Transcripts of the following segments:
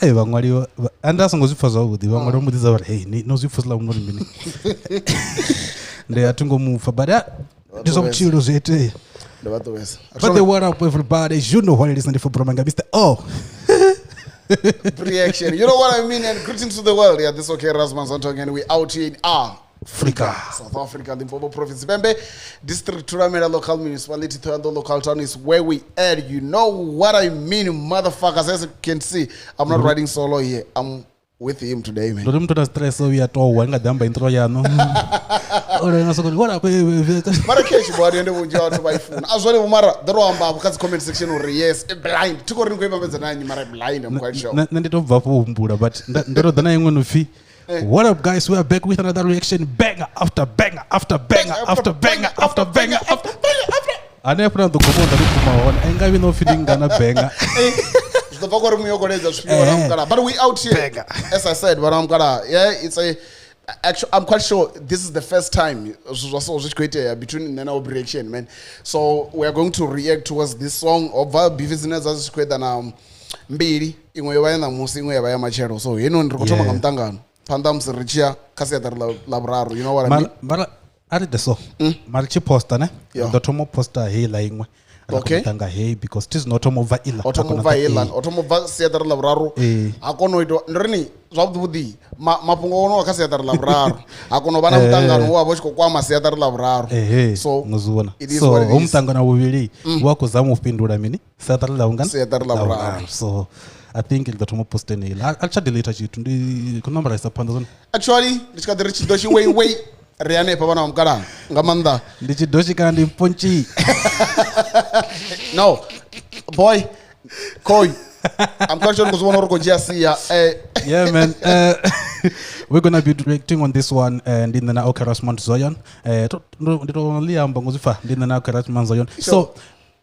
Hey, vangwali anda songo zwipfa zwavhuḓi vangwali mudzi uri hey no zwipfusela munori mini ndi atingo mufa but ndi zwa vhutshilo zwi itea. But what up everybody, you know what it is, and for Bromanga Mr. Oh reaction, you know what I mean, and greetings to the world. Yeah, this is okay, Rasmus Antong, and we out here in Africa, South Africa, Limpopo Province, Venda District, Turamera Local Municipality, Thando Local Town is where we at. You know what I mean, motherfuckers. As you can see, I'm not riding solo here. I'm with him today, man. Don't to stress so we are all one damba intro ya no. What up? Mara catch body and we go to my phone. As well, Mara, the Ramba because comment section or yes, blind. To go in with the Mara blind, I'm quite sure. Nandi to vapo mbura, but ndero dana yengu fi. What up, guys? We are back with another reaction, banger after banger after banger after banger after banger after banger. I never know the comment on. I ain't got no feeling gonna banger. But we out here, as I said, but I'm gonna, it's a, actually, I'm quite sure this is the first time between Nana reaction, man. So we are going to react towards this song of Bivizinez as squared and Mbiri, in way and Musing way by Machero. So, you know, Mutanganoni, Pandams Richia, Cassetta Labraro, you know what I mean? I did the so. Marchi poster, ne? The Tomo poster, he lying. Okay. Because it is not over illa. Automova Seattle Labraro. Akono Nrini, Zabudi, Mapungo, Cassetta Labraro. Akonobana Mutanganoni, who was Kwama Seattle Labraro. So, it is what it is. Mutanganoni will really work with some of Pinduramini, Seattle Labraro. So, I think the Tomo post in I'll chat the later to the number is upon. Actually, it's got the Tshidoshi way. Riane papa na mkara ngamanda ndi Tshidoshi kandi ponchi. No boy koi I'm quite sure because one or yeah man, we're gonna be reacting on this one and in the Okarasman Zoyan only Zoyan. So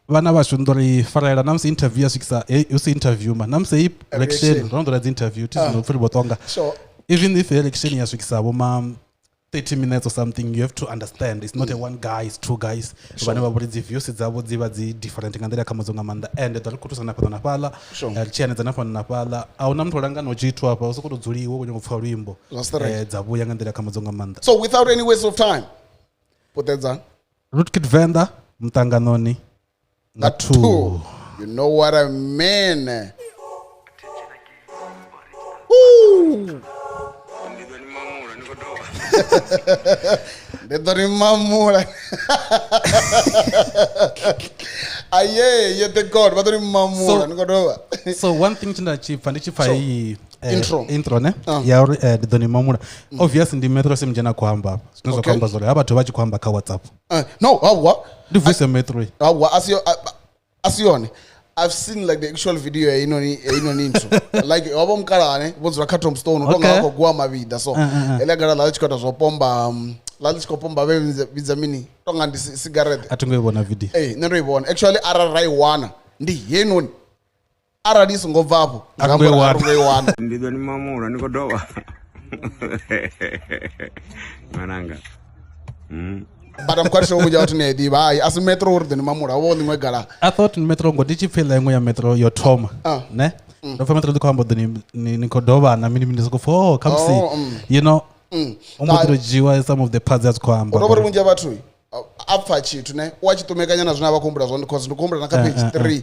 vana vashundori farela namse interview sikisa usi interview man namse election rondo la interview tizino furi botonga. So even if election ya sikisa boma 30 minutes or something, you have to understand it's not a one guy, it's two guys. Whenever the views it's about different and then comes on Amanda and the Kutusana Panapala, China Napala, our Namtoranga no G2 up also go to Zuri for Rimbo. Zabuyang and the Kamazongamanda. So without any waste of time, put that down. Rootkit Venda, Mutanganoni. That two. You know what I mean? Woo! They don't remember. Aye, the God, but don't remember. So one thing to achieve, and intro, ne? Yeah, the Donimamura. Obviously, in the metro, some Jana Kwamba. No, Kwamba, sorry. How about to watch Kwamba? WhatsApp? No, what? The voice of metro. As you I've seen like the actual video intro. Like album karane was rakatom stone utonga kwa mavida so elegara la chikota zopomba la chikopomba vizamini tonga ndi cigarette atungwebona video nero ibona actually ararai wana ndi yenoni aradisi ngovapo wana ndidwa ni mamura nikodowa mananga but I'm quite sure we out in the as metro or the mamura woni ngegala. I thought in metro ngo did you feel like ya metro your Tom ne no for metro ko the Nikodova na mini go for come see you know jiwa some of the parts that ko amba robert munja bathu apfa chitu ne wachitomekanya na zvina vakumbura zvone because ndikumbura na page 3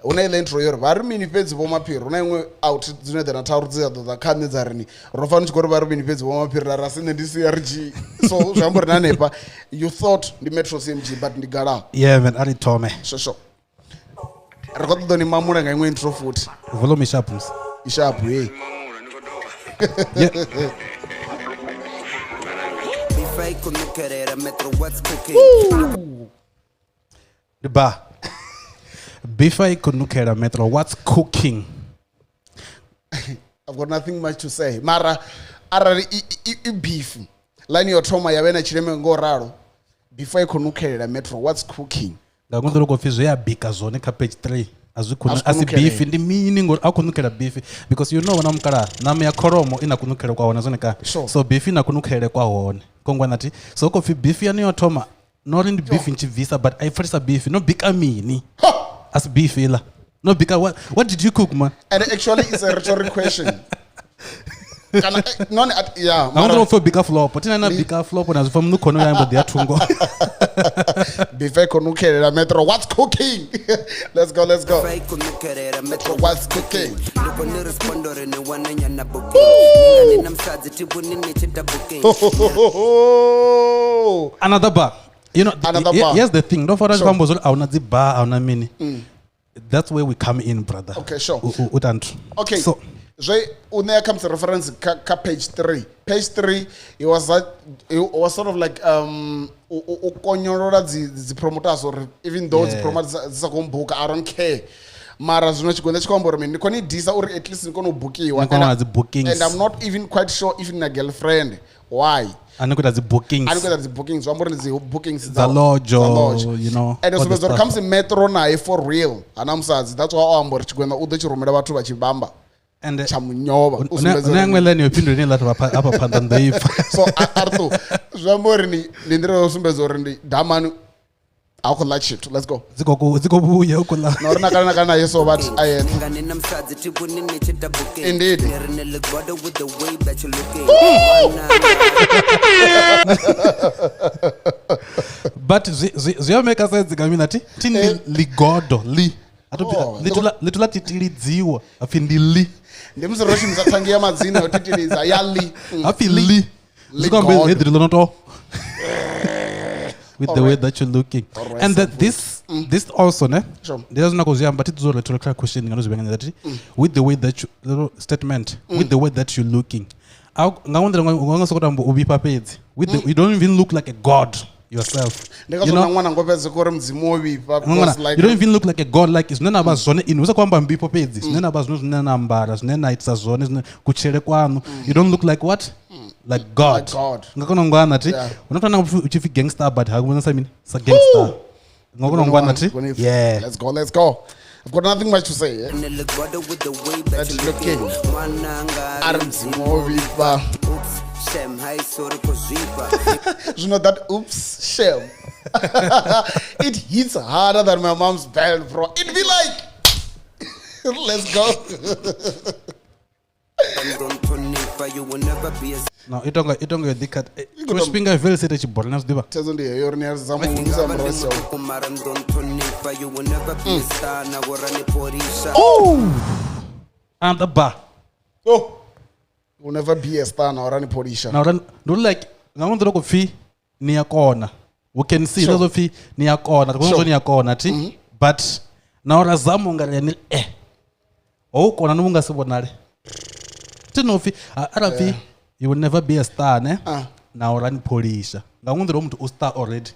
una ile intro yoro vari mini pedzi vo mapiri una imwe out dzine dza tauru dza khane dza rini rofana chikoro vari mini pedzi vo mapiri ra rasine ndi CRG so zvambori nanepa you thought the metro CMG but ndigala yeah man ari tome sho rekodo ni mamura nga imwe intro futhi volume sharp hey the bar before I could look at metro what's cooking. I've got nothing much to say. Mara arari beef line your trauma ya wena chireme ngoraro before I could look at metro what's cooking ngakundolo ko fizo ya bika zone ka page 3 azikuna asi beef ndi meaning or akunukela beef because you know wana mkala nama ya koromo inakunukela kwa wona zone ka so beef inakunukela kwa wona kongwa nati so ko fi beef ya niyo toma not in the beef in chivisa but I first a beef no big amini as beef ila No, because what did you cook, man? And actually, it's a rhetorical question. Yeah. I want to for bigger flop, but I bigger flop when I was from the corner, but they are tungo. Before Konukere Metro, what's cooking? Let's go. What's cooking? Another bar. You know, Another bar. Here's the thing. Don't forget the bar, mini. That's where we come in, brother. Okay, sure. Okay. So, when there comes to reference page 3. Page 3, it was sort of like the promoters, or even though the promoters I don't care. Mara zvinotsigona chikwambura mini ndikonidhisa uri at least ndikonobukiwa and I'm not even quite sure if in a girlfriend why anokuita bookings vambori bookings the lodge, you know, and so when it comes to metro naye for real ana musadzi that's why ambori chigwena udochiromera vatu vachibamba and chamunyova unyangeleni yopindura ine lati apa panda ndeifa so arto zvambori ni ndiro yosumbedza uri ndi damani I could like shit. Let's go. Zikobuya ukula. Norna kana yeso but indeed. But ziyo make sense ngamina tini ligodo li. Litula titilidziwa afindi li. Ndimuzoroshi mzatsangia madzina yotitiliza yali. Afi li. Zikombe hedrilo noto. With the way that you're looking, and that this also, ne? There's no question, but it's a rhetorical question. With the way that you statement, with the way that you're looking, you don't even look like a god yourself. You know? You don't even look like a god. Like it's none of us. You don't look like what? Like God. Yeah. We're not talking about gangster, but how I mean, it's a gangster. Yeah. Let's go. I've got nothing much to say. That's looking. You know that oops, shame. It hits harder than my mom's belt, bro. It'd be like, let's go. No, itonga dikat. Kuspinga vele sete chibornas diba. Tezo ndiye yorni zamuza mrosho. And the bar. Oh. You will never be a star now run polisha. Now don't like ngaundro ko fi ni yakona. We can see those of fi ni yakona. Kunzo ni yakona ti. But now razamu ngale oh kona nunga sibonale. Tinofi arafi you will never be a star ne now run polisha ngaundro umuntu u star already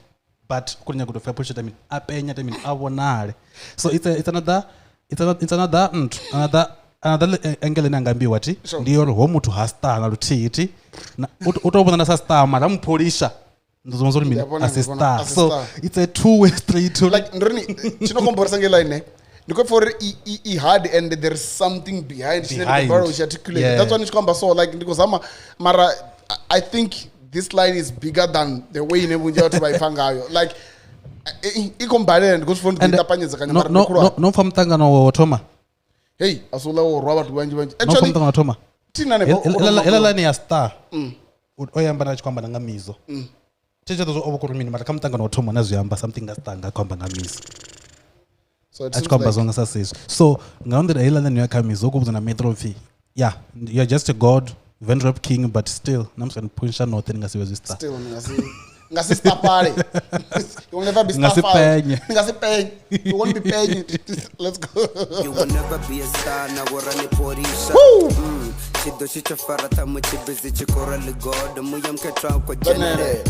but kunya kutofa push it apenya abonale. So it's another angle nangambiwa ti ndiyo ho muntu ha star na lutiti utobona na star mara mpolisha ndozonzo mini as a star. So it's a two-way street like ndrini chinokomboresa ngelaine because for hard and there's something behind. Yeah. That's when it's come so like because mara I think this line is bigger than the way in Ebunja to buy Fangayo. Like and goes from the Tapanyas can no from Mutanganoni Toma. Hey, Asula or Robert Wanji. Actually Toma. Tina ni a star. Oyamba kwamba ngamizo. Cheche tozo obukurumini mara Mutanganoni Toma nazuyamba something that tanga kwamba ngamizo. So it's like, so ngaonde ilana niyo kamizo kubuza na metro fee. Yeah, you're just a god, Vendrop king, but still namsana punsha nothing ngasiwe star. Still ngasi star party. You will never be star party. Ngasi pay. You won't be paying. Let's go. You will never be a star na warani porisha. Tshidoshi chafara tamu chibizi chikora ligodo muyamke trao kwa jenere.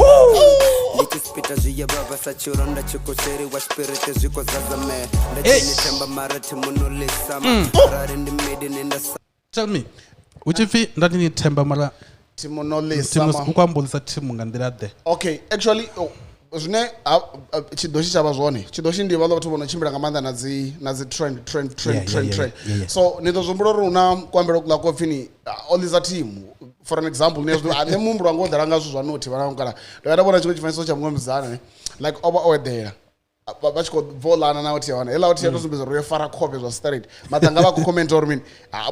Lichispita zhiya baba sachironda chikosheri wa spirit zhiko zazame. Lechini temba marati munulisama. Rarindi midi ninda. Tell me, uchifi ndani ni temba mara timonolisa ukwambulisa timu ngandira de. Okay, actually zvine chidoshi chavazvone chidoshi ndi valo vatu vonochimbira ngamanda nazi trend. So nitozombororo una kwambira kula kofini all is a team. For an example ne mumbro angodara ngazvo zvanoti vanangana ndakabona chimwe chifaniso chamungomzana like over there vachiko volana nauti yawana hela kuti yatosumbiza royofara kope zvastarate matanga vakukomenta uri mini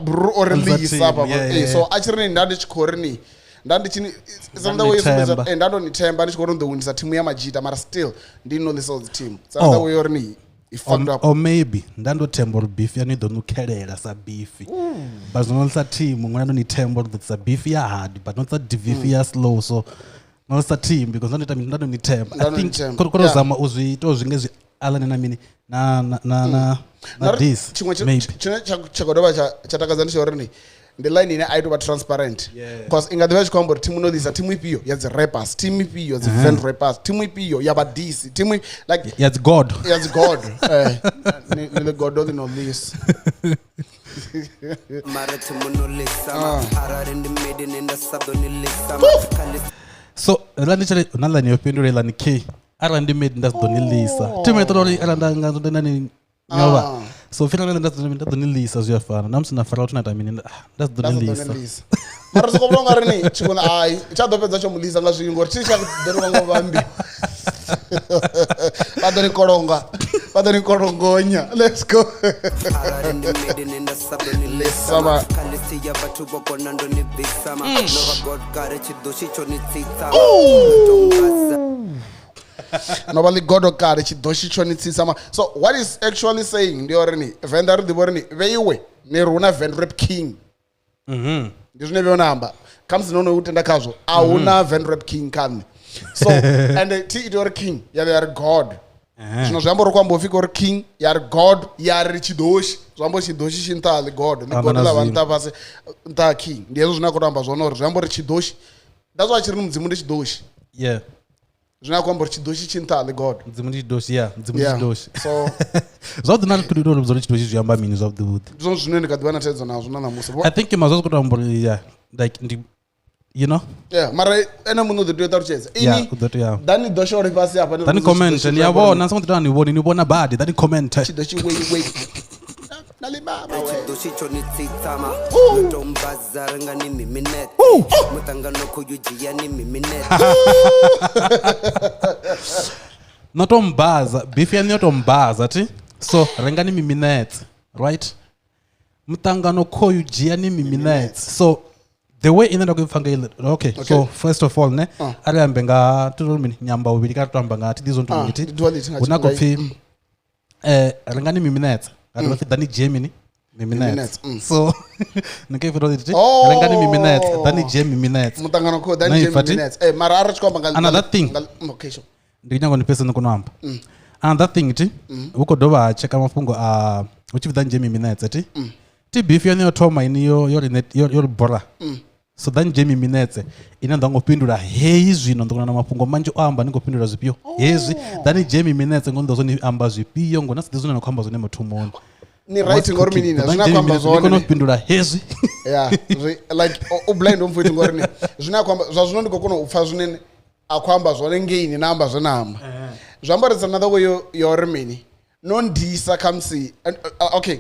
bru oreleasa so achirini ndandichikorini ndandonitemba ndichikorondowindisa timu yamajita mara still ndinolisaudzi team sananda weyorini or maybe ndandotemba uri beef yanidonukhelela sa beefi but zonolisa team mwe ndandonitemba uri sa beef ya hard but not sa beef ya slow so nolisa team because ndandonitemba I think korozama uzviito zvinge zvialane namini na this maybe chakodova chatakadza ndichorini the line ine aitova transparent because ingadhiva chikwamba kuti timu inolisa timu ipiyo yadzi rappers timu ipiyo yadzi vend rappers timu ipiyo yavadisi timu like yadzi god nile god olinolisa so landichale nalani yopindura ilani k ara ndimade ndazidonilisa timetorori ara ndanganzondenani nyova so finally ndazidonilisa zviyafana namusina fara kuti naita mini ndazidonilisa mara sokovonga rini chikona ai chadopedza chomulisa nga zvingo chii chadonivanga vambi vadonikorongonya let's go nobali god okare chidoshi chonitsisa so what is actually saying ndiorini venda ridivorini veiwe neruna vend rap king ndizvine veonamba kamzinono utenda kazvo auna vend rap king kani so and ti itori king yari god zvino zvambori kwambofika uri king yari god yari chidoshi zvambo chidoshi chintali god ligod lavanita pasi nta king ndiyezvo zvinakuramba zvonori zvambori chidoshi that's why chiri mudzimu ndechidoshi yeah zvinakwambori chidoshi chintali god mudzimu ndechidoshi yeah mudzimu ndechidoshi so zvauti nalikudido muzori chidoshi zviyamba mini zvauti zvino zvino ndikadhivana tedzo nazvo nanamusi I think mazvazokutambori yeah like you know yeah mara ene munhu dzotoita ruchedza ini dani dosho uri pasi apa dani comment ndiyabona ngisonto ndani ibona inibona bad dani comment chidoshi wait nalibaba chidoshi chonitsitsama ndombaza rangani miminete muṱangano kuyujiyani miminete notombaza beef yani yotombaza ti so rangani miminete right muṱangano kuyujiyani miminete so the way inenda kuifanga okay so first of all ne ariambe nga tunomini nyamba ubiri katamba ngati dizontumiti unakopfi rangani miminete ngati dani Germany miminete so nikeifiro titi rangani miminete dani Germany miminete muṱangano ko dani Germany miminete mara arachikwamba ngal another thing okay sure ndinyango ni person kunoamba another thing ti ukodova cheka mafungo a uchivida Germany miminete ti beef yani yotoma ini yo bora so then Jamie Minetse ina ndangopindura hei zvino ndikona namafungwa manje amba ndingopindura zvipio hezvi then Jamie Minetse ngondozoni amba zvipio ngona sidizona nokuamba zvone mutumoni ni writing or minina zvinakwamba zvone ndinopindura hezvi yeah like blind umfuiti ngorini zvinakwamba zvazvino ndikokona upfa zvinene akwamba zvone ngeini namba zvenamba zvamboredza another way your mini nondisa kamsi okay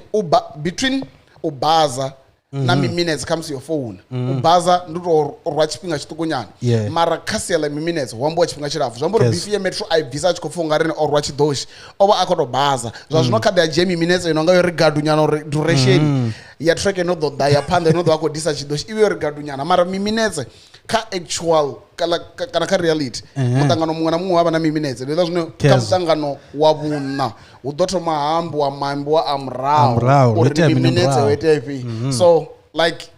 between ubaza na minutes comes your phone ubaza ndiro rwa chipinga chitukunyana mara kasiyala minutes wambo chipinga chirafu zvambori beef ye metro ibvisa chikofunga rine orwa chidoshi oba akotobaza zvazvino kada ya Jamie minutes inonga yo regard nyana duration ya track no do da ya panda no do akodisa chidoshi iwe regard nyana mara minutes ka actual kana ka reality muṱangano mumwe na mumwe wava na minutes ndela zvino ka muṱangano wa vhuna hu ḓo thoma hambo wa mambo wa amrao uri minutes wete ipi so like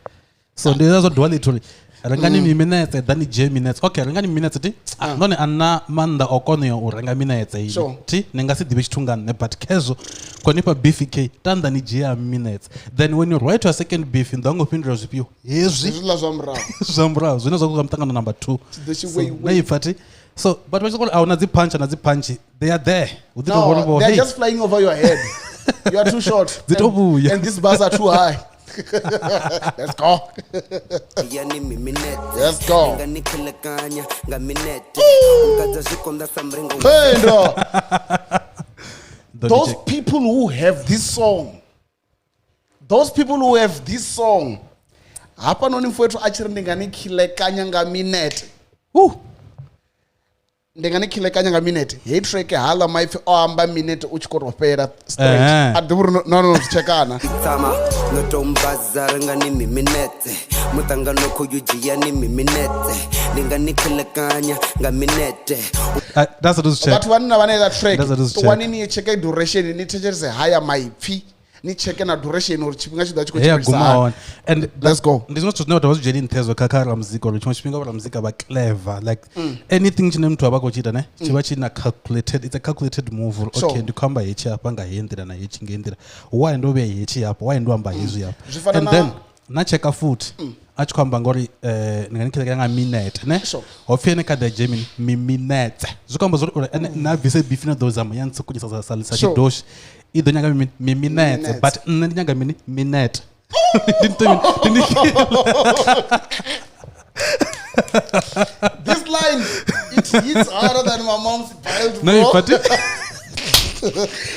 so ndezvo duality rangani minutes dani J minutes okay rangani minutes ti none ana manda okono u ranga minutes iyi ti ningasidhibe chitungane but kezo konipa BFK tanda ni J minutes then when you write to a second beef ndangopindura zvipio hezvi zvila zvamrao zvamrao zvino zvakuza muṱangano number 2 naifati so but when you call auna dzi punch they are there no, they're just flying over your head you are too short and these bars are too high let's go yani miminete let's go nganikhilekanya ngaminete ungadza zvikonda samrengo Venda those people who have this song hapa noni mfowethu achiri ndinganikhilekanya ngaminete ndingani khilekanya nga minute hei track hala maipfi o amba minute u tshi khou tou fhela straight a ḓivhi uri no tshekana tama no tombaza rengani miminete muṱangano khoyu dzhia ni miminete ndingani khilekanya nga minute that's what check vhathu vhane na vhane that track ṱuwani ni cheke duration ni thetshelese haya maipfi ni cheke na duration uri tshifhinga tshi ḓa tshi khou tshimbilisa and let's go ndi zwine zwithu zwine vhathu vha zwi dzheni nṱhezo kha ra muzika uri tshiṅwe tshifhinga vha muzika vha clever like anything tshine muthu a vha khou tshi ita ne tshi vha tshi na calculated it's a calculated move uri okay ndi khou amba hetshi hafha nga heyi nḓila na hetshi nga heyi nḓila why ndo vheya hetshi hafha why ndo amba hezwi hafha and then na cheka futhi a tshi khou amba ngori ndi nga ni khilekanya nga minute ne ho pfi ene kha ḓa Germany minute zwi khou amba zuri na bvise beef na ḓo zama ya ntsukunyisa sa Tshidoshi i ḓo nyaga minute but nṋe ndi nyaga mini minute this line it hits harder than my mom's biled no but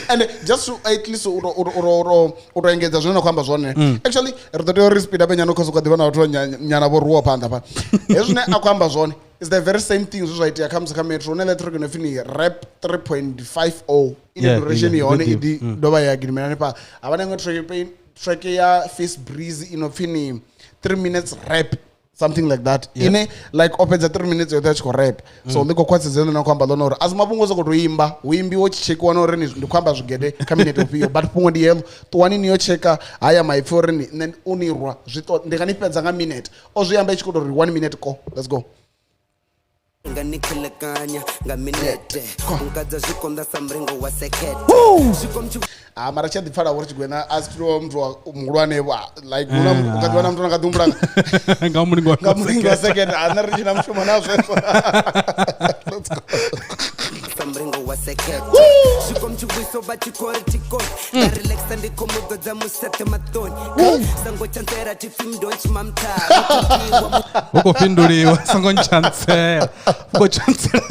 and just to at least uro engedza zwine na khou amba zwone actually ri ḓo tea uri speed up nyana khoso ka ḓivha na vhathu nyana vho ruwa phanḓa pa hezwi zwine a khou amba zwone is the very same thing zwa itea kha muzika metro une electric no fini rap 3.50 ile duration yone idi dovha ya gidimelani pa avana ngwe track ya face breeze ino fini 3 minutes rap something like that ine like opedza 3 minutes yote tshi khou rap so ndiko khwatsedzana na khamba ḽona uri azimafhungo soko to imba uimbi wo tshekhiwa na uri ndi khamba zwigede kha minute ofhiyo but fhungo ndi yelo ṱuwani ni yo cheka haya maipfi uri nne unirwa zwito ndi nga ni fhedza nga minute o zwi amba i tshi khou to uri 1 minute ko let's go ngani khilekanya nga minute ungadza zwikonda sa mrengo wa sekete mara tsha ḓipfala uri tshigwena a si to muthu muhulwane like ungadzi muthu nga ḓumbula nga mulingo wa second ana ri tshina mushumo na zweswo let's go mrengo wa sekete zwikomtshibwiso vha tshikori tikoni nga relaxa ndi khomodo dza musete maṱoni sango chantsera tipfi mdonchi mamtha uko pinduliwa sango chantsera uko chantsera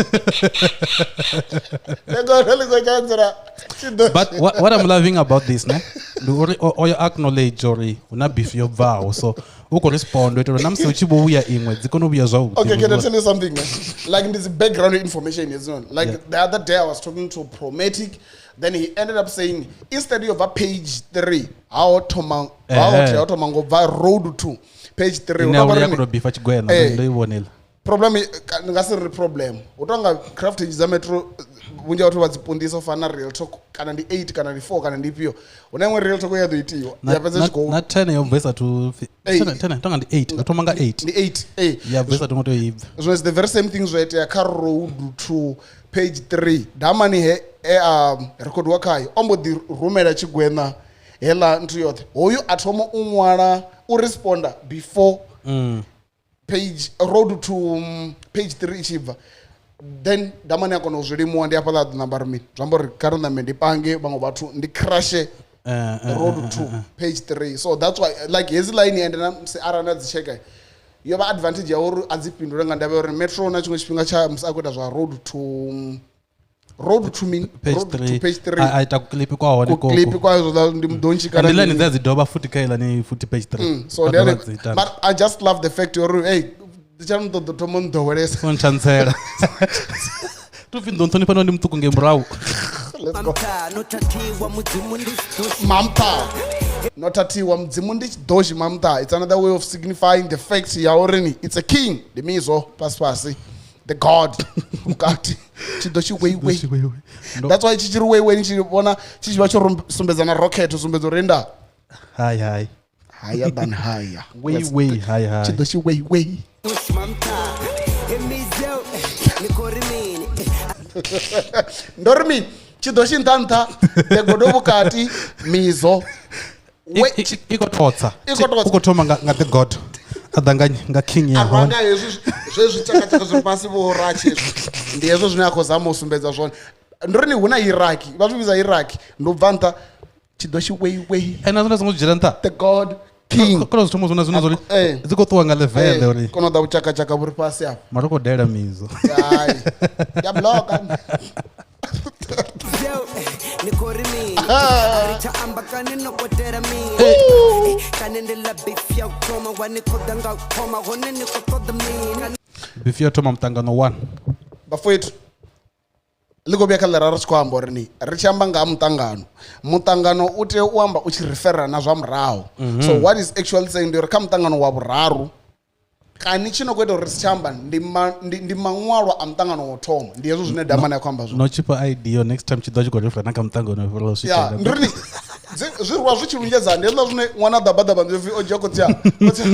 lego chantsera but what I'm loving about this ne or you acknowledge or una beef your vow so uko respond to namse uchibo uya imwe dzikono buya zwa okay can I tell you something man? Like this background information is on like the other day I was talking to Prometic then he ended up saying instead of a page 3 how to mango va road to page 3 unaona ko beef achigwena ndo ivonela problem ngasiri problem utonga craft za metro vunja watu vadzipundisa fana real talk kana ndi 8 kana ndi 4 kana ndi pio unaimwe real talk ya doitiwa ya pesa chiko na 10 yo vesa to 10 tonga ndi 8 atomanga 8 ndi 8 ya vesa to ngoto ibva so it's the very same things right ya car road to page 3 damani he record wakayo ombo di rumela chigwena hela nthu yothe hoyu athomo unwala u responda before page road to page 3 ichibva then damani yakona uzvilimuwa ndi apa ḽa number mini zwamba uri kare na ndi pange vhaṅwe vhathu ndi crashe road to page 3 so that's why like hezi line ende na arana dzi cheka yo vha advantage ya uri adzipindule nga ndavha uri metro na chimwe tshifhinga cha musi akuita zwa road to mean page 3 a ita clip kwa hone ko clip kwa zo ndi mdonchi kana ndi line dzi doba futhi kaila ni futhi page 3 so but I just love the fact you hey ndichana ndo tomo ndowelesa on chancela tu findo ntoni pano ndi mtuku ngembrau let's go mamta notatiwa mudzimu ndi Tshidoshi mamta it's another way of signifying the fact ya already it's a king the mizo pasi the god mukati Tshidoshi way that's why chichiri way nichibona chichiva cho sumbedzana rocket usumbedzo renda hi higher than higher way high Tshidoshi way ndorimi Tshidoshi ntanta the god mukati mizo ikototsa ukotoma nga the god adanganya nga king ya hone anga zvezvi chakachaka zviri pasi vorachi ndi hezvo zvine akozama usumbedza zvone ndorini huna iraki vazvibvisa iraki ndobva nta Tshidoshi way ena zvona zvingojira nta the god king kono zvitomo zvona zvino zvori dzikotowa nga level uri kono da uchakachaka vuri pasi apa marokodela mizo hayi ya bloka before toma muṱangano 1 bafowethu liko vhuya kha ḽera ri tshi khou amba uri ni ri tshi amba nga ha muṱangano u tea u amba u tshi refera na zwa murahu. So what is actually saying ndi uri kha muṱangano wa vhuraru kani tshi no khou ita uri si tshi amba ndi maṅwalwa a muṱangano wo thoma ndi hezwo zwine damani ya khou amba zwone. No cheaper idea next time tshi ḓo tshi khou refera na kha muṱangano wa vhuraru ya ndi uri zwiruwa zwi tshi lungedza ndi hezwiḽa zwine ṅwana ḓabaḓaba ndi pfi o dzhia khotsi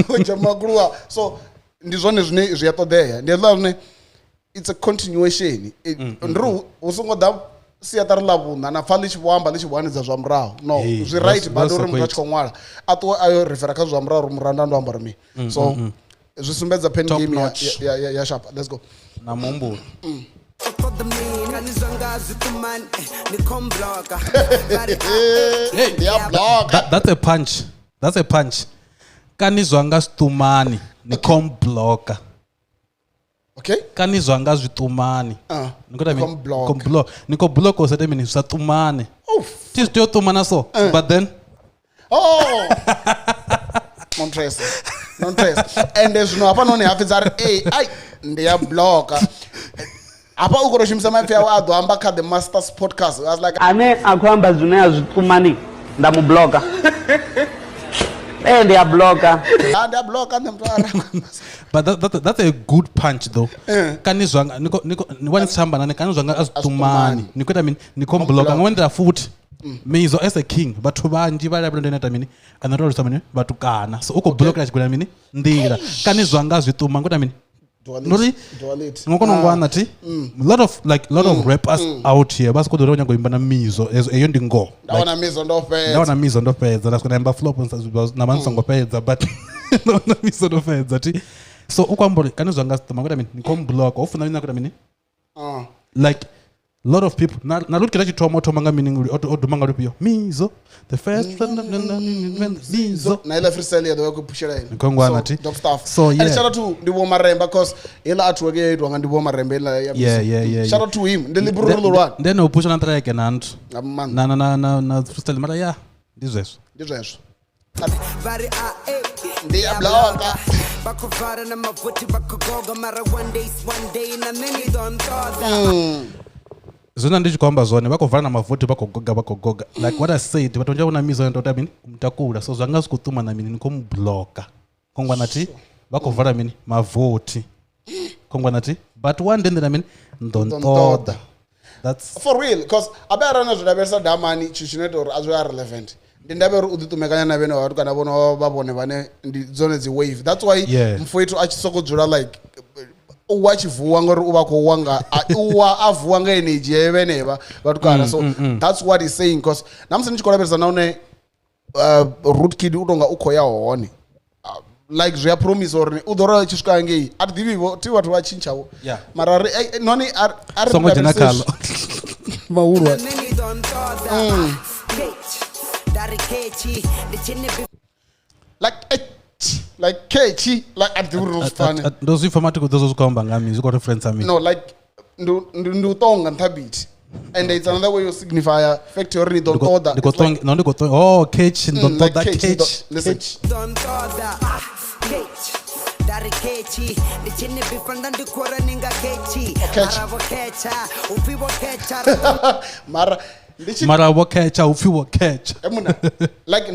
o dzhia maguluwa. So ndi zwone zwine zwi a ṱoḓea ndi hezwiḽa zwine it's a continuation. Ndiri hu songo ḓa siaṱari ḽa vhuṋa na pfa ḽi tshi vho amba ḽi tshi vho anedza zwa murahu no zwi right badi uri muthu a tshi khou ṅwala a ṱuwe ayo refera kha zwa murahu uri muranda ndo amba uri mini. So zwi sumbedza pen game ya sharp. Let's go na muhumbulo. That's a punch. That's a punch. Kani zwanga zwitumani ni blocker. Okay. Kani zwanga zwitumani. Niko block o sete mini zwatumani. Tis dio tumana so. But then oh Montres. And there's no hapa noni hafi zari ai ndiya blocker. Apa ukoro shimisa mafi awa adu amba ka the Masters podcast. I was like ane akwamba zune azitumani ndamu blocker. Ndiya blocker. Ndiya blocker ndemtwara. But that's a good punch though. Kani zwanga niko wani samba nane kani zwanga azitumani. Niko I mean niko blocker ngwenda futhi. Mizo as a king bathu banji bali abulendo neta mini anatolo samene batukana so uko block la chikula mini ndira kani zwanga zwituma ngota mini nori ngoko nongwana ti lot of rappers out here basi kodwa nya ngoimba na mizo eyo ndingo ndaona mizo ndo fedza la sikona imba flop na mansongo fedza but ndaona mizo ndo fedza ti so uko ambole kani zwanga zwituma ngota mini nikom block ofuna mina ngota mini like lot of people na look at thoma nga meaning odumanga lupio mizo the first mizo na ile freestyle ya ku pushela ile ngongwana ti so yeah and shout out to Ndibo Maremba because ila artwork yetu anga Ndibo Maremba ila ya yeah shout out to him ndi libro one then upusha na track na ntu na freestyle mara ya ndizweso bari ndiya blocker bakuvara na mavuti bakugoga mara one day na many don't thought zona ndichikwamba zone bakovana na mavuti bakogoga like what I said batonja una mizo ndo tabini mtakula so zwanga sikutuma na mini niko mblocker kongwana ti bakovana mini mavuti kongwana ti but one day na mini ndontoda that's for real because abera na zvidabesa damani chichineto or as we are relevant ndindabero uditumekanya na bene watu kana bona babone bane ndi zone zi wave that's why mfwetu achisokodzula like uwachivuwa ngori uba ko wanga uwa avuwa nga energy yebeneba batukana so that's what he's saying because namse ndichikolabesa naone root kid utonga ukhoya hone like zwi a promise or udora chiswika ngei atidivivo ti watu wachinchawo mara noni ar songo jina kalo maurwa like kechi like at the rules fun those informatic those ukomba ngami ziko reference ami no like ndu tonga nthabiti and it's another way of signifier factory don't order oh kechi don't order kechi listen don't order kechi dari kechi ndichine bifanda ndikora ninga kechi maravo kecha upiwo kecha mara wokecha ufiwo kecha emuna like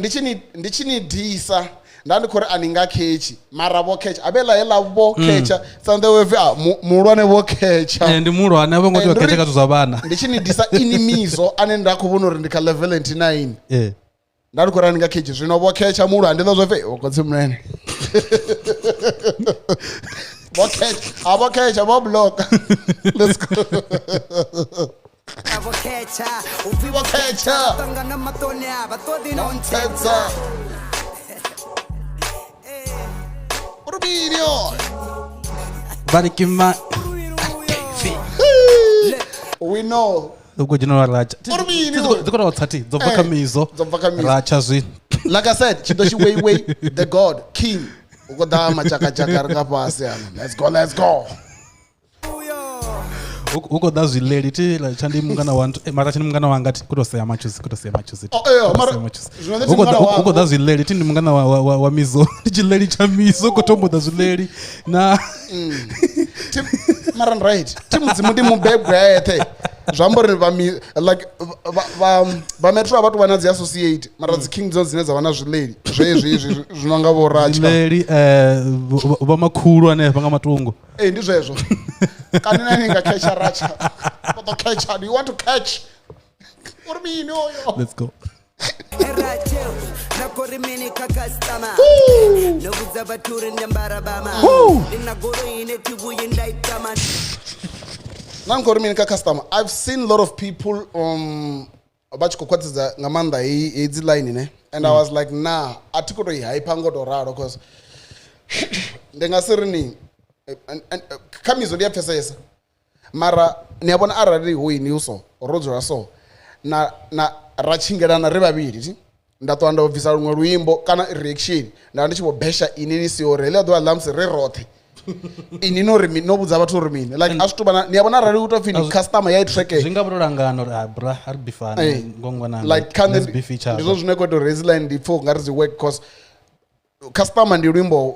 ndichini disa ndani khore aninga kechi mara vo kecha abela hela vo kecha sande wevi mulwane vo kecha ndi mulwane avo ngoti kecha kathu zwa vana ndichini disa inimizo ane ndakuvona uri ndika level 99 ndani khore aninga kechi zvino vo kecha mulwa ndilo zvefe okotsi mnene vo kecha vo block let's go avo kecha upiwo kecha tangana matone aba todi nonsense Rubinho barikima we know uko general racha Rubinho zikora watsati dzobvaka mizo racha zwi like I said Chidoshi way the god king uko da machaka rakapasi ana let's go uko da zvileri ti la chandi mungana wantu mara chani mungana wangati kutoseya machuzi uko da zvileri ti mungana wa mizo chileri cha mizo kutombo da zvileri na mara right timu dzimu ndi mubebwe ethe zvambori like va metro vatu vana dzi associate mara dzi king zones dzine dza vana zvileri zvezvi zvinonga vo racha zvileri va makhulu ane vanga matungu ndi zvezvo kana nani nga catch racha to catch do you want to catch uri mini oyo let's go Eracheo, nakorimini kakastama Nobudza baturi nyambarabama Ninagoro ineti wuyindaitama nankorimini kakastama I've seen a lot of people vachikokwatidza ngamanda idzi line ne and I was like nah atikoto hype ngoto raro cause ndengasirini kamizo ndiyapfesesa mara niyabona arari wini uso rodzora so na rachingelana ri vaviri ti ndatoa ndobvisa rumwe ruimbo kana reaction nda ndichibobhesha inini siore le do lamse re rothe inino rimi nobudza vathu rimini like asitubana niyabona rari utofini customer yai track zvingavurolangano bra ari bifana ngongwana like can ndizo zvine kweto raise line ndipfo ngarizi work cause customer ndi ruimbo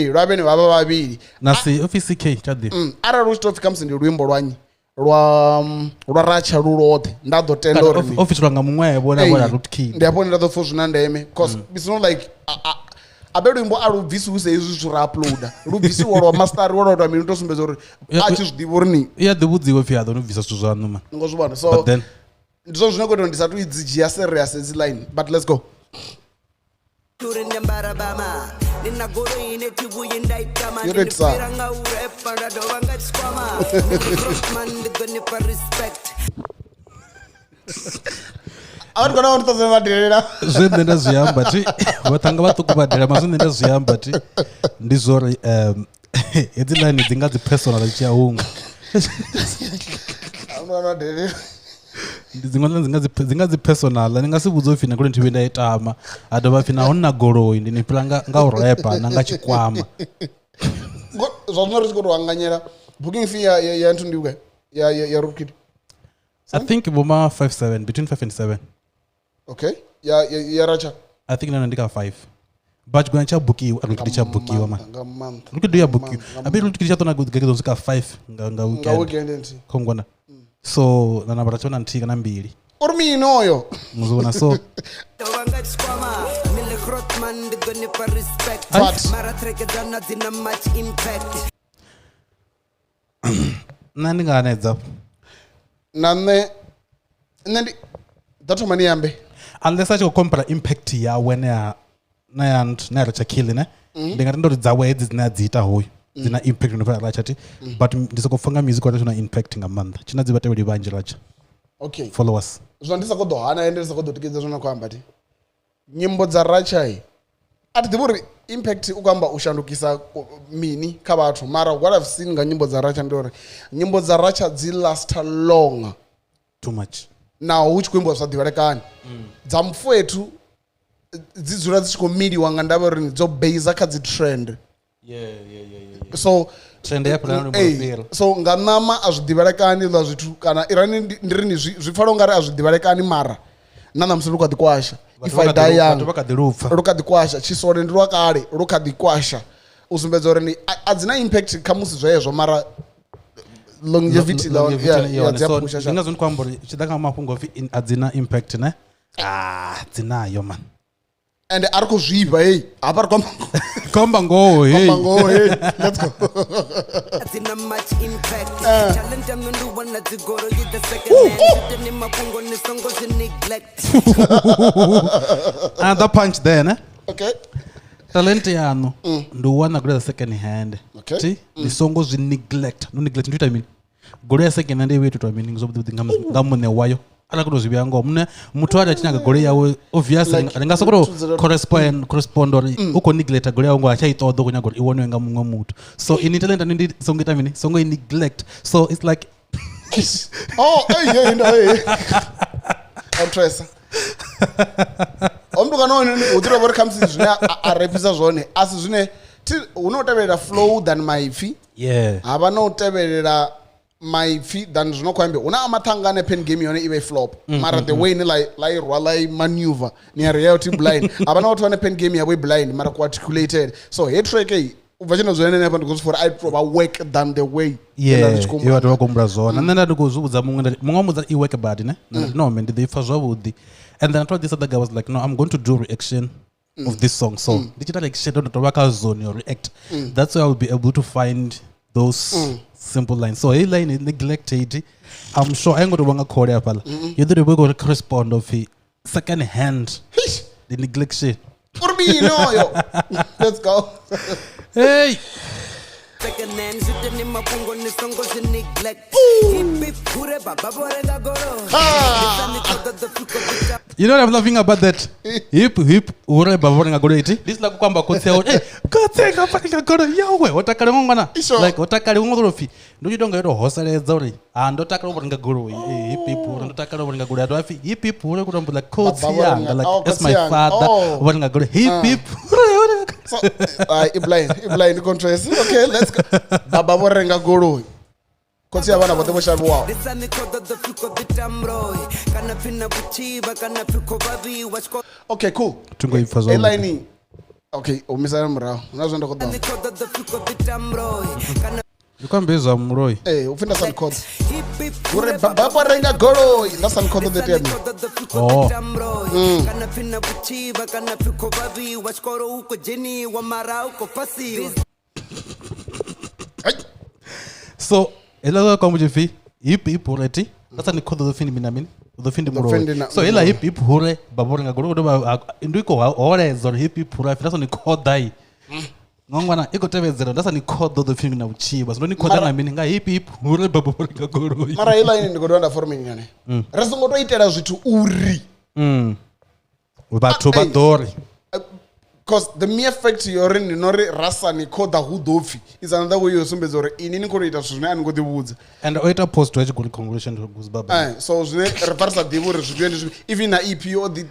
rwavene vava vaviri nasi office k chadi arari uchitofika msi ndi ruimbo rwanyi rwa racha rurothe ndadzo tendo office rwanga mumwe bona bona root key ndiapo ndadzo fo zvina ndeme cause it's not like abedo imbo arubvisi use izvi zvira uploada rubvisi woro master woro ndo minuto sumbedza uri achi zvidivori ni iya debudziwe pia ndo bvisa zvithu zvanu man ngozvibana so ndizo zvine kweto ndisatu idzijiya serious idzi line but let's go Turi nyambarabama Ninagoro ineti wuyindaitama You ready, sir? Nipiranga urepa Ndadova ngachikwama Frostman ndigonipa respect avanhu kana vanotozemaderera zvine ndazviyamba ti vatanga vatokubadhira mazvine ndazviyamba ti ndizvori idzi line dzinga dzipersonal dzichiahunga avanhu vanoderera dzimwe dzinga dzipersonal ndingasivudza ufina kuri ndive ndaitama adova fina hauna goloi ndinipira nga urepa nanga chikwama zvazvinori chikotohanganyira booking fee yantu ndiuka ya rookid I think boma 5-7 between 5 and 7 okay ya racha I think nana ndika 5 but gona chabukiwa rukidi chabukiwa man rukidi yabukiwa abi rukidi chatona kugekezo zika 5 nga weekend kongona so nana barachona ntika na 2 uri mini oyo muzona so Ndadova ngachikwama Mile Frostman ndigonipa respect But- Mara treke dzana dzina much impact nandinganedza nane ndi datoma niyambe unless acho compara impact yawe na rachakili ne ndingati ndoti dzawe edzi dzina dziita hoyo dzina impact nofana rachati but ndisokufunga music wacho na impact ngamanda china dzivateveri vanji racha okay followers zvona ndisakodohana ende ndisakodotikidza zvona kwamba ti nyimbo dza rachai atidzivi uri impact ukamba ushandukisa mini ka vathu mara what I've seen nga nyimbo dza racha ndori nyimbo dza racha dzi lasta long too much naho uchikuimbwa zvadzivarekani dza mufwetu dzidzura dzichikomiriwa nga ndava rini dzobheiza kha dzitrend so trend yapera so nga nama azvidivarekani la zvithu kana irani ndirini zvipfala ungari azvidivarekani mara nanamusi rukadikwasha if I die young rukadikwasha chisore ndi rwakale rukadikwasha usumbedza uri adzina impact kamusi zvaezvo mara longevity ndingazonikwambori chidaka mafungo ofi adzina impact ne dzinayo man and ari kuzvipa hey apa komba ngoho hey let's go Dzina much impact Talent yam nonduwana dzigoro You're the second man Shitani mapungo nisongo zi neglect another punch there ne okay talent yano nduwana kule second hand Okay. ti nisongo zvi neglect no neglect ndita mini gore ya second hand wetu to mini ngizobudi ngamune wayo ala kutozvibya ngo mune muthu ati achinanga gore yawe obviously ringasokoro correspond or uko neglect gore yawo ngo achaitodo kunya gore iwonwe nga mumwe muthu so in talent ndi songita mini songo neglect so it's like oh hey no hey Tresa omndukanoni udira vori kamsi zvine arepisa zvone asi zvine unoteverera flow than maipfi hava noteverera maipfi than zvinokwambia una amathangane pen game yone ive flop mara the way lairwa maneuver near reality blind havana kuti vane pen game yavo blind mara kuarticulated so hetrack ubva zwene hapa ndikuzi for I proba work than the way iwe vhathu vha kumbula zwone nṋe nda ndi khou zwi vhudza muṅwe mudza i work bad ne no man ndi ḓipfa zwavhuḓi and then I told this other guy was like no I'm going to do reaction of this song so ndi tshi ita reaction ndo tovha kha zone yo react that's why I will be able to find those simple lines so hey line neglected I'm sure I ain't going to wanga khole hafhala you do we go to correspond of second hand the neglection let's go hey second hand shit ni mapungo ni songo si neglect hip hip kure baba borenga goro you know what I'm laughing about that hip ure baba borenga goro iti this like kwamba kotse hey kotse ngapanga goro yawe otakale ngwana like otakale ngorofi ndo chidonga yeto hoseledza uri ndo takala borenga goro hip hip ure ndo takala borenga goro ato afi hip hip ure kutombo like kotse yanga like as my father borenga goro hip hip so ibline contrast okay let's go baba borenga goloi kotsi avana vote voshavi wao okay cool tungoipfa zvo line okay umisana murao unazvenda kodwa ikwambeza muroi upfinda sun code ure baba borenga goloi na sun code the table oh kana pina kuchiva kana piko babi wachkoro uko jeni wa mara uko pasi so ela kwa mujifi hip already sasa ni code the film minamini the film muroi so ela hip hore baborenga goro ndo ndiko horezo hip hore sasa ni code dai ngongwana ikotevedzera ndasa ni code the film na uchiva so ni code na mini nga hip hore baborenga goro mara ela ini ndikodonda forming ngane rasingo to itela zwithu uri vhathu vha ḓori because the mere fact yori ni nori rasa ni khoda hudopfi is another way yo sumbedza uri ini ni khou ita zwithu zwine ani ngo ḓivhudza and o ita post wa tshikoli congratulation to Guzbaba so zwine ri farisa ḓivha uri zwithu ndi even na EP o ḓi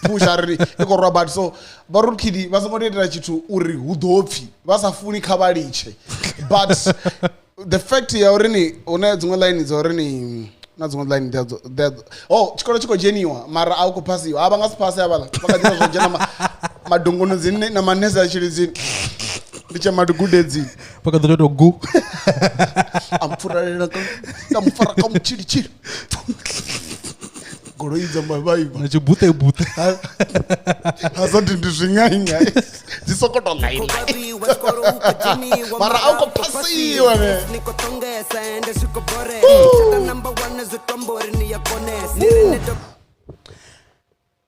pusha ri iko robot so varukidi vha songo itela tshithu uri hudopfi vha sa funi kha vha litshe but the fact ya uri ni una dziṅwe line dza uri ni na dziṅwe line that chikolo chiko dzheniwa mara a u khou phasiwa a vha nga si phasi havhala vha kha ḓivha zwo dzhena madongono dzine na manese a tshilidzini ndi tshe madugudedzini vha kha ḓo tou gu ampfuralela ka mufara ka mutshilitshili goloi dza mavhaiva na tshibutebute asati ndi zwingaingai dzi sokoto line mara a u khou phasiwa ne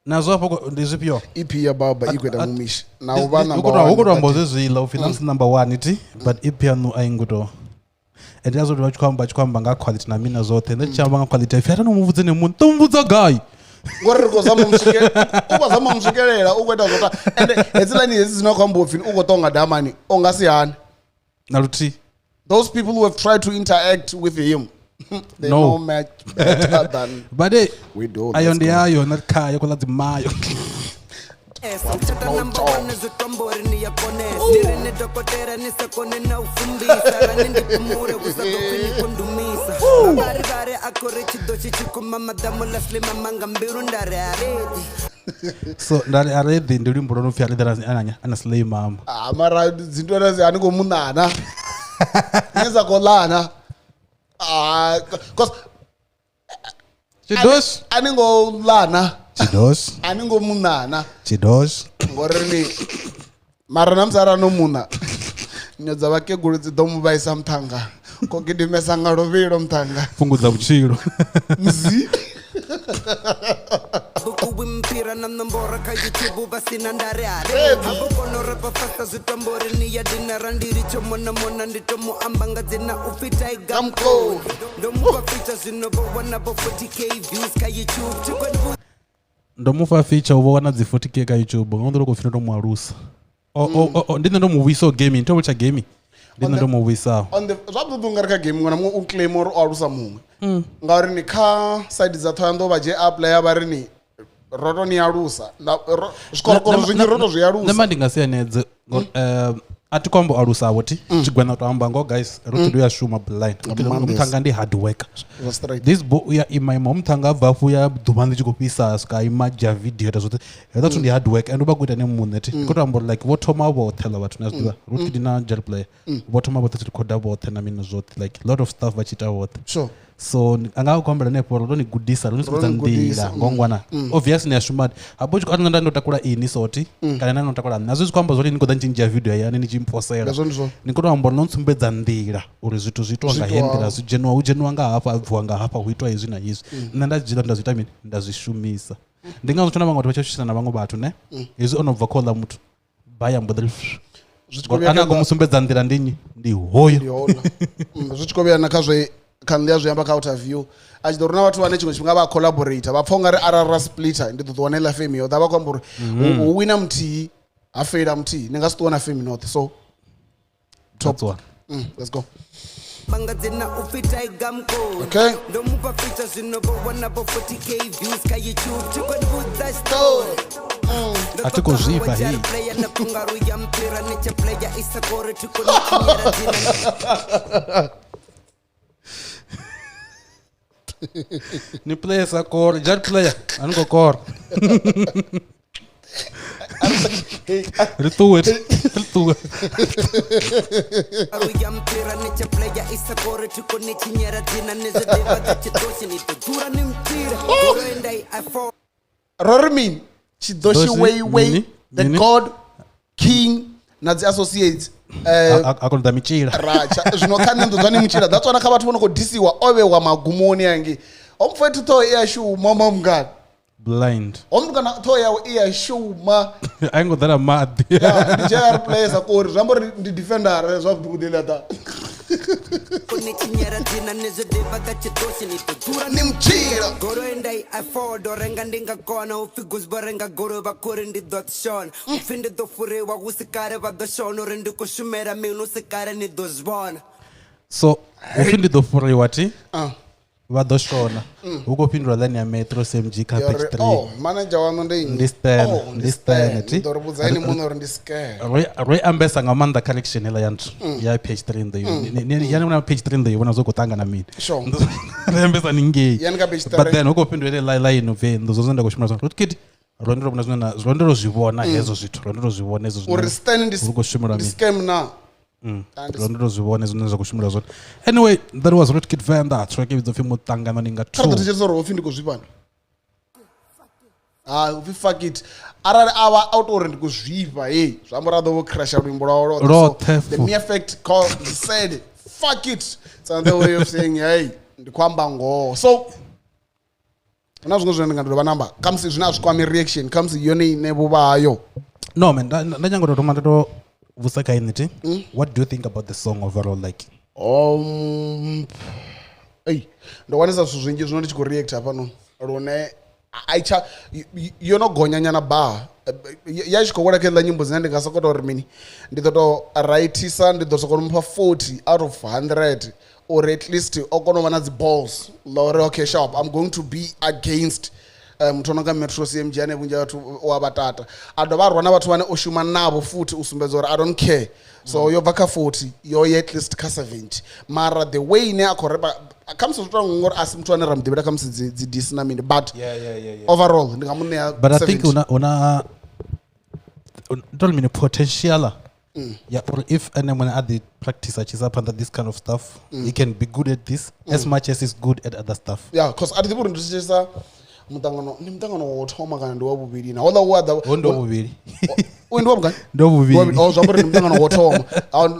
nazwo afho ndi zwifhio EP ya baba ikweta mumishi na u vha number 1 uko rambo zezwila u finance number 1 iti but EP yanu a inguto and yazo ndi vhachikwamba nga quality na mina zwoṱhe ndi tshamba nga quality ife no muvudze ne munhu ṱombudza gai ngori ri khou zama muswikelela u khou ita zwota and hedzilani hedzi dzine khou amba upfi u khou tonga damani o nga si hani na luthihi those people who have tried to interact with him they No. know much better than but we do. ayo ndi ayo na khaya kula dzimayo so ndari aredi ndi luimbo lwo pfi aredi ana slay mama mara dzinto nazi ani khou munana neza khou lana because Tshidoshi ani ngo lana Tshidoshi ani ngo munana Tshidoshi ngori ni mara namusara no muna nyodza vakegulu dzi ḓo muvhaisa muṱhanga ko gidimesa nga lovhilo muṱhanga fhungudza vhutshilo mzi kuwimpira na nombora kha YouTube vasina ndari hare abokono rapa fasta zitombori ni ya dinara ndiri chomona mona nditomo amba nga dzina ufita igamko ndo muka feature zinobo wana bo 40k views kha YouTube chikwendu ndo mufa feature uvo wana dzi 40k kha YouTube ngondo loko fina ndo mwalusa ndine ndo muvisa gaming ndo cha gaming ndine ndo muvisa on the zwavhuḓi nga ri kha game ṅwana muṅwe u claim uri o alusa muṅwe ngauri ni kha side dza Thohoyandou vha dzhe apply ya vha ri ni roto ni alusa zwikorokoro zwinzhi roto zwi alusa nema ndi nga si anedze atikombo alusavo ti chigwena toamba ngo guys rotido ya shuma blind umthanga ndi hard work this ya imaima umthanga abvafu ya ḓuvha ndi tshi khou fhisa ska imaja video ta zwoṱhe hezwo zwithu ndi hard work and uba kuita ne muṋe ti khou amba like vho thoma vhoṱhe la vhathu na zwiḓivha rotidi na gel player vho thoma vhoṱhe tshi khoda vhoṱhe na mini zwoṱhe like lot of stuff vha tshi ita vhoṱhe sure so anga kuambela nepo ro ni gudisa ro ni sukudza ndila ngongwana obviously ya shumadi hapo tshi kana ndo takula ini soti kana ndo takula na zwi kwamba zori ni khoda nchinja video yani ni chimposela ni khoda amba no ntsumbedza ndila uri zwithu zwi nga hendela zwi dzhenwa u dzhenwa nga hafha abvuwa nga hafha hu itwa izwi na izwi nṋe nda dzhila nda zwi ita mini nda zwi shumisa ndi nga zwithu na vhaṅwe vhathu vha tshi shumisa na vhaṅwe vhathu ne izwi ono bva khola muthu baya mbodel ana go musumbedza ndila ndinyi ndi hoyo zwi tshi kovhela na kha zwe khanḓi ya zwi amba kha interview a tshi ḓo runa vhathu vhane tshiṅwe tshifhinga vha collaborate vha pfha ungari arara splitter ndi ḓo ḓo wana iḽa fame yoṱhe a vha khou amba uri hu wina muthihi ha feila muthihi ni nga si ṱuwa na fame noṱhe so top one let's go banga dzina u fita igamko okay ndo mupa feature zwino bo wana bo 40k views kha YouTube chiko ndivudza story atiko zvipa hii player na pungaru ya mpira ne cha player isakore tiko nikinyera dzina ni player sakor jar player ango kor Ritu ya mpira ne cha player isakore tiko nikinyera dzina ne zadeva ka Tshidoshi ni tura ni mpira roenda I fall Rormin Tshidoshi way the god king na dzi associates akonda michira racha zvino khane ndo dzani michira that's why kha vhathu vhono kho disiwa ove wa magumoni yangi omfethu to ya shuma mamngani blind omngana to ya iya shuma aingo dala mad yeah JR players akori zvambo ndi defender zwa kudela ta kunichinyera dzina nezvedeva ka Tshidoshi ni tura ni mchira goro endai I fall do renga ndinga kona ufigos barenga goro bakore ndi dot shon ufinde do fure wa kusikare va do shon uri ndi kushumera minu sikare ni do zvona so ufinde do fure wati va do shona uko pindura line ya metro SMG ka page 3 oh manager wanu ndi stand ti ndo rubudza ini muno uri ndi scare Roy ambesa nga manda collection ela yantu ya page 3 ndo yani una page 3 ndo yona zokutanga na mini sure ambesa ningi yani ka page 3 but then uko pindura ile line ve ndo zozenda kushimira zona kid rondero mna zona rondero zvibona hezo zvithu rondero zvibona hezo uri stand ndi scam na rondero zvibona zona zakushimira zona anyway that was Red Kid Venda track with the muṱangano nga 2 tsara tichetsoro ho findi kuzvipana we fuck it arali ava out or ndi kuzvipa hey zvamborado vo crash luimbo lwawo the mere fact called he said fuck it it's another way of saying hey ndikwamba ngo so na zvimwe zvine ndingandova namba kamsi zvina zvikwami reaction kamsi yone ine vuvayo no man ndanyanga totoma toto vusaka initi what do you think about the song overall like hey ndowanisa zvithu zvinji zvino ndichi kureact apa no rone aicha yonogonyanyana ba yachikokola kela nyimbo dzine ndingasokota uri mini ndidoto writisa ndidosokota mupa 40 out of 100 or at least okonova na balls lore okay sharp I'm going to be against mutononga metro CMG ane vunja vhathu wabatata adova rwana vhathu vane oshuma navo futhi usumbedza uri I don't care so yo baka 40 yo at least ka 70 mara the way ne akorepa comes to ngor as muthu ane ramdebela comes dzi disna mini but overall ndingamunea but I think una don't mean potential yeah or if anyone at the practice achisa under this kind of stuff he can be good at this as much as he's good at other stuff yeah because at the point ndichisa muṱangano wo thoma kana ndi wa vhuvhili na wala wa da ndo vhuvhili ndi wa mngani ndo vhuvhili oh zwamburi ndi muṱangano wo thoma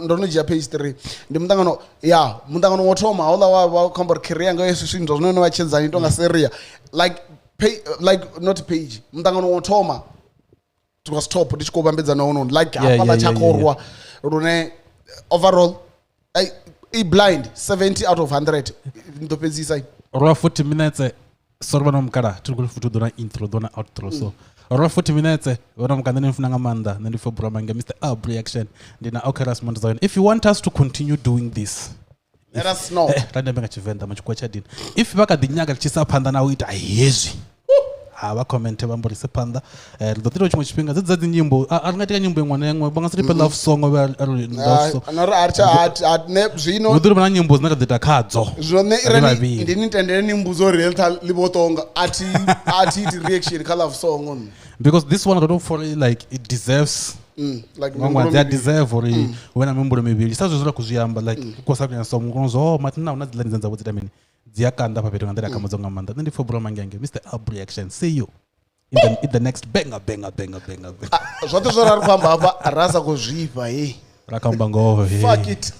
ndo no dzhia page 3 ndi muṱangano yeah muṱangano wo thoma wala wa khambor career nga yesu zwinto zwino wa tshedzani tonga seria like not page muṱangano wo thoma to stop ndi tshiko vhambedza na ono like hapa la chakorwa rune overall I blind 70 out of 100 ndo pedzisa ro 40 minutes sorry vana mukala tiri kuri futhi dona intro dona outro so ro 40 minutes vana mukanda ndifuna nga manda ndi for programming Mr. Up reaction ndina Ocaras Mondesign if you want us to continue doing this let us know randa benga chivenda machikwa chadini if vaka dinyaka chisa phanda na uita hezwi vha comment vha mbo ri se phanḓa ri ḓo ḓi tshiṅwe tshifhinga dzi dzi nyimbo a ri nga tika nyimbo iṅwe na iṅwe vha nga si ri love song vha ri love song nori ne zwino hu ḓi vha na nyimbo dzine ra ḓi ta khadzo zwone irani ndi ni tendele ni mbuzo realta libotonga ati reaction kha love song on because this one I don't feel like it deserves like ngwa they deserve or when amembulo mivhili sa zwo zwa kuzwiamba like ko sa kunya song ngono zo matina una dzi line dzenza vhudzita mini dzi ya kanda pa fhethu nga nḓila kamadzo nga maanḓa nṋe ndi fobro mangenge Mr. Up Reaction see you in the next banger zwoṱhe zwo rari khou amba hafha rasa khou zwifha rakamba ngoho fuck it